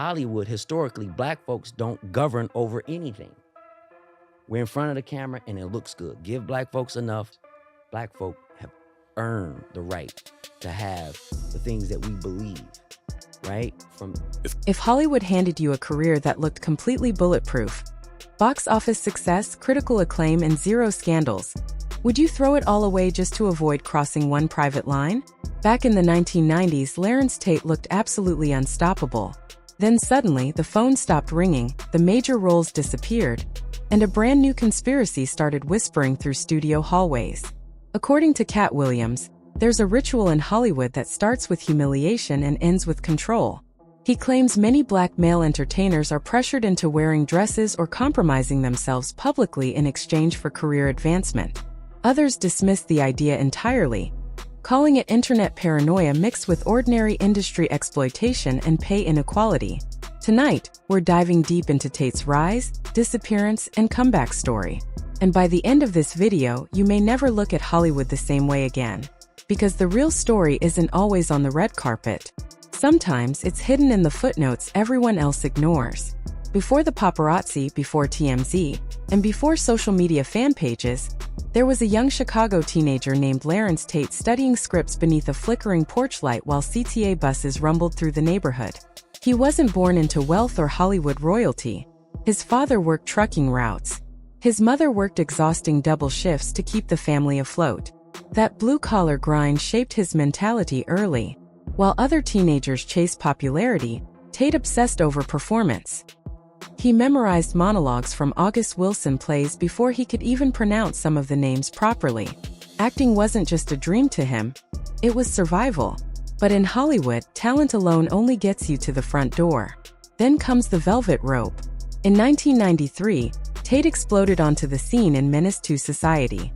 Hollywood, historically, black folks don't govern over anything. We're in front of the camera and it looks good. Give black folks enough. Black folk have earned the right to have the things that we believe, right? If Hollywood handed you a career that looked completely bulletproof, box office success, critical acclaim, and zero scandals, would you throw it all away just to avoid crossing one private line? Back in the 1990s, Lorenz Tate looked absolutely unstoppable. Then suddenly, the phone stopped ringing, the major roles disappeared, and a brand new conspiracy started whispering through studio hallways. According to Katt Williams, there's a ritual in Hollywood that starts with humiliation and ends with control. He claims many black male entertainers are pressured into wearing dresses or compromising themselves publicly in exchange for career advancement. Others dismiss the idea entirely, calling it internet paranoia mixed with ordinary industry exploitation and pay inequality. Tonight, we're diving deep into Tate's rise, disappearance, and comeback story. And by the end of this video, you may never look at Hollywood the same way again. Because the real story isn't always on the red carpet. Sometimes it's hidden in the footnotes everyone else ignores. Before the paparazzi, before TMZ, and before social media fan pages, there was a young Chicago teenager named Lorenz Tate studying scripts beneath a flickering porch light while CTA buses rumbled through the neighborhood. He wasn't born into wealth or Hollywood royalty. His father worked trucking routes. His mother worked exhausting double shifts to keep the family afloat. That blue-collar grind shaped his mentality early. While other teenagers chased popularity, Tate obsessed over performance. He memorized monologues from August Wilson plays before he could even pronounce some of the names properly. Acting wasn't just a dream to him, it was survival. But in Hollywood, talent alone only gets you to the front door. Then comes the velvet rope. In 1993, Tate exploded onto the scene in Menace to Society.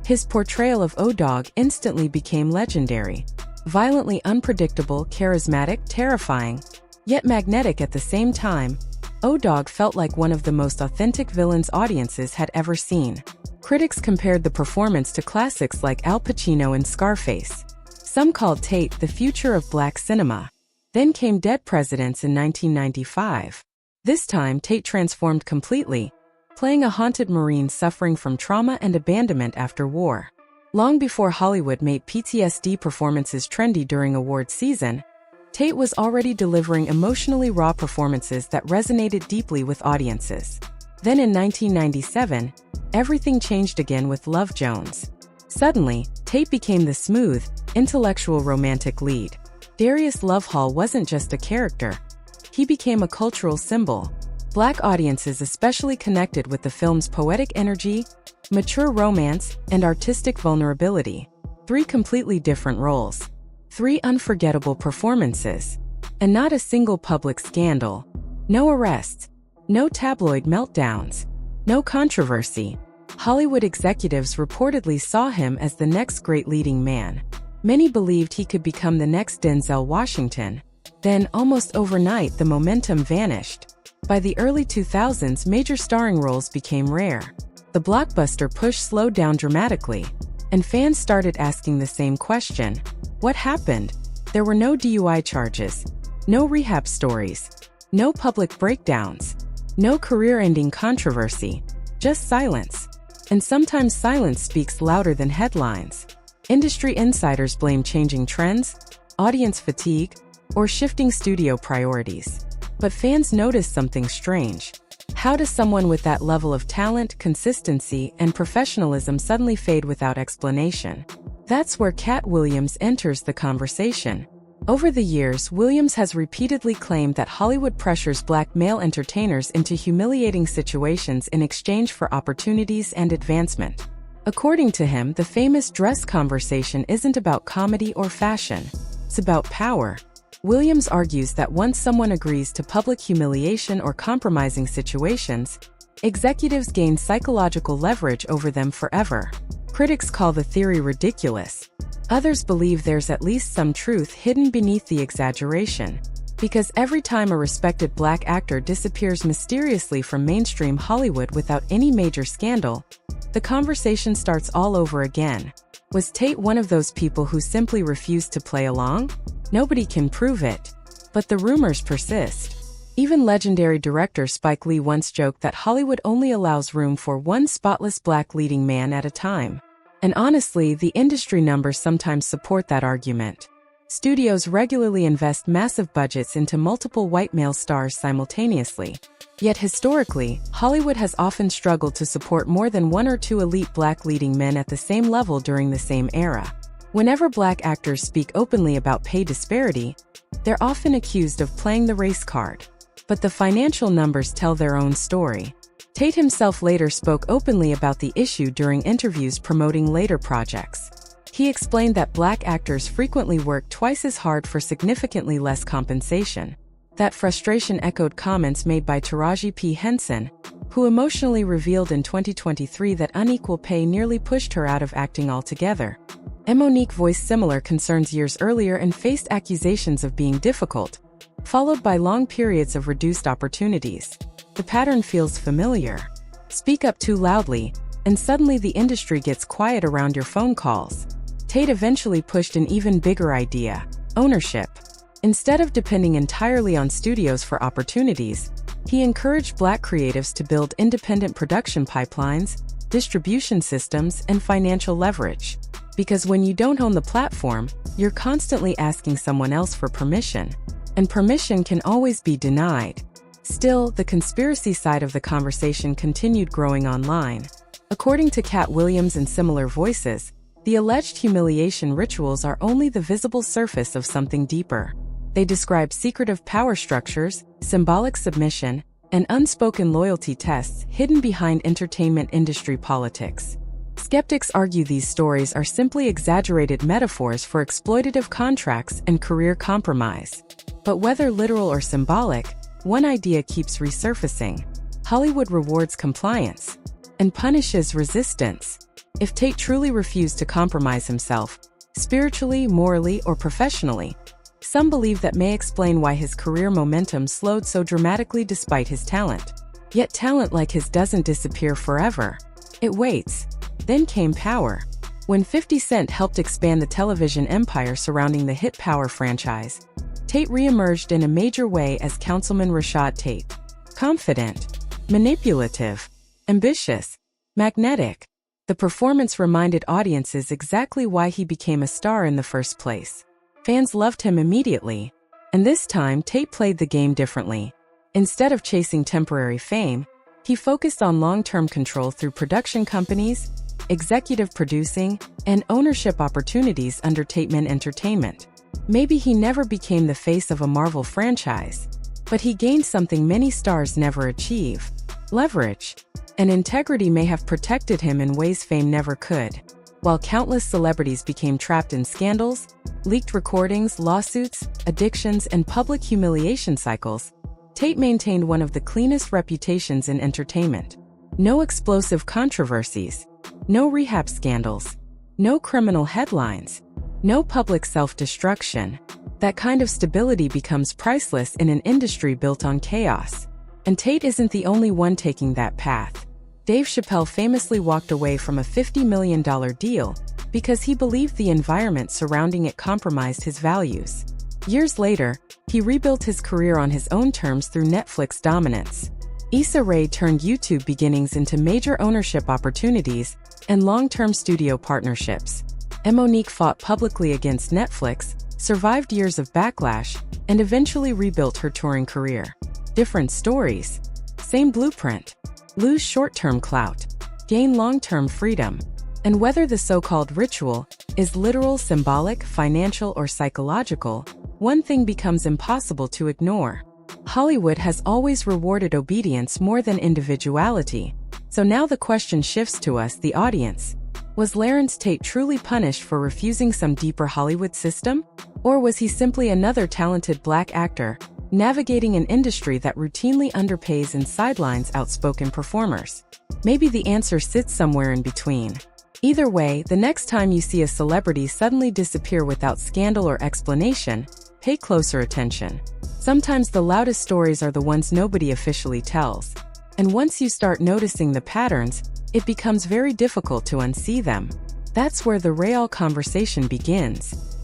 His portrayal of O-Dog instantly became legendary. Violently unpredictable, charismatic, terrifying, yet magnetic at the same time, O-Dog felt like one of the most authentic villains audiences had ever seen. Critics compared the performance to classics like Al Pacino in Scarface. Some called Tate the future of black cinema. Then came Dead Presidents in 1995. This time, Tate transformed completely, playing a haunted Marine suffering from trauma and abandonment after war. Long before Hollywood made PTSD performances trendy during award season, Tate was already delivering emotionally raw performances that resonated deeply with audiences. Then in 1997, everything changed again with Love Jones. Suddenly, Tate became the smooth, intellectual romantic lead. Darius Lovehall wasn't just a character. He became a cultural symbol. Black audiences especially connected with the film's poetic energy, mature romance, and artistic vulnerability. 3 completely different roles. 3 unforgettable performances. And not a single public scandal. No arrests. No tabloid meltdowns. No controversy. Hollywood executives reportedly saw him as the next great leading man. Many believed he could become the next Denzel Washington. Then, almost overnight, the momentum vanished. By the early 2000s, major starring roles became rare. The blockbuster push slowed down dramatically, and fans started asking the same question. What happened? There were no DUI charges, no rehab stories, no public breakdowns, no career-ending controversy, just silence. And sometimes silence speaks louder than headlines. Industry insiders blame changing trends, audience fatigue, or shifting studio priorities. But fans noticed something strange. How does someone with that level of talent, consistency, and professionalism suddenly fade without explanation? That's where Katt Williams enters the conversation. Over the years, Williams has repeatedly claimed that Hollywood pressures black male entertainers into humiliating situations in exchange for opportunities and advancement. According to him, the famous dress conversation isn't about comedy or fashion. It's about power. Williams argues that once someone agrees to public humiliation or compromising situations, executives gain psychological leverage over them forever. Critics call the theory ridiculous. Others believe there's at least some truth hidden beneath the exaggeration. Because every time a respected black actor disappears mysteriously from mainstream Hollywood without any major scandal, the conversation starts all over again. Was Tate one of those people who simply refused to play along? Nobody can prove it. But the rumors persist. Even legendary director Spike Lee once joked that Hollywood only allows room for one spotless black leading man at a time. And honestly, the industry numbers sometimes support that argument. Studios regularly invest massive budgets into multiple white male stars simultaneously. Yet historically, Hollywood has often struggled to support more than one or two elite black leading men at the same level during the same era. Whenever black actors speak openly about pay disparity, they're often accused of playing the race card. But the financial numbers tell their own story. Tate himself later spoke openly about the issue during interviews promoting later projects. He explained that black actors frequently work twice as hard for significantly less compensation. That frustration echoed comments made by Taraji P. Henson, who emotionally revealed in 2023 that unequal pay nearly pushed her out of acting altogether. Monique voiced similar concerns years earlier and faced accusations of being difficult, followed by long periods of reduced opportunities. The pattern feels familiar. Speak up too loudly, and suddenly the industry gets quiet around your phone calls. Tate eventually pushed an even bigger idea: ownership. Instead of depending entirely on studios for opportunities, he encouraged black creatives to build independent production pipelines, distribution systems, and financial leverage. Because when you don't own the platform, you're constantly asking someone else for permission. And permission can always be denied. Still, the conspiracy side of the conversation continued growing online. According to Katt Williams and similar voices, the alleged humiliation rituals are only the visible surface of something deeper. They describe secretive power structures, symbolic submission, and unspoken loyalty tests hidden behind entertainment industry politics. Skeptics argue these stories are simply exaggerated metaphors for exploitative contracts and career compromise. But whether literal or symbolic, one idea keeps resurfacing: Hollywood rewards compliance and punishes resistance. If Tate truly refused to compromise himself, spiritually, morally, or professionally, some believe that may explain why his career momentum slowed so dramatically despite his talent. Yet talent like his doesn't disappear forever. It waits. Then came Power. When 50 Cent helped expand the television empire surrounding the hit Power franchise, Tate re-emerged in a major way as Councilman Rashad Tate. Confident, manipulative, ambitious, magnetic. The performance reminded audiences exactly why he became a star in the first place. Fans loved him immediately. And this time, Tate played the game differently. Instead of chasing temporary fame, he focused on long-term control through production companies, executive producing, and ownership opportunities under Tateman Entertainment. Maybe he never became the face of a Marvel franchise, but he gained something many stars never achieve: leverage. And integrity may have protected him in ways fame never could. While countless celebrities became trapped in scandals, leaked recordings, lawsuits, addictions, and public humiliation cycles, Tate maintained one of the cleanest reputations in entertainment. No explosive controversies, no rehab scandals, no criminal headlines, no public self-destruction. That kind of stability becomes priceless in an industry built on chaos. And Tate isn't the only one taking that path. Dave Chappelle famously walked away from a $50 million deal because he believed the environment surrounding it compromised his values. Years later, he rebuilt his career on his own terms through Netflix dominance. Issa Rae turned YouTube beginnings into major ownership opportunities and long-term studio partnerships. Monique fought publicly against Netflix, survived years of backlash, and eventually rebuilt her touring career. Different stories. Same blueprint. Lose short-term clout. Gain long-term freedom. And whether the so-called ritual is literal, symbolic, financial, or psychological, one thing becomes impossible to ignore. Hollywood has always rewarded obedience more than individuality. So now the question shifts to us, the audience. Was Lorenz Tate truly punished for refusing some deeper Hollywood system? Or was he simply another talented black actor, navigating an industry that routinely underpays and sidelines outspoken performers? Maybe the answer sits somewhere in between. Either way, the next time you see a celebrity suddenly disappear without scandal or explanation, pay closer attention. Sometimes the loudest stories are the ones nobody officially tells. And once you start noticing the patterns, it becomes very difficult to unsee them. That's where the real conversation begins.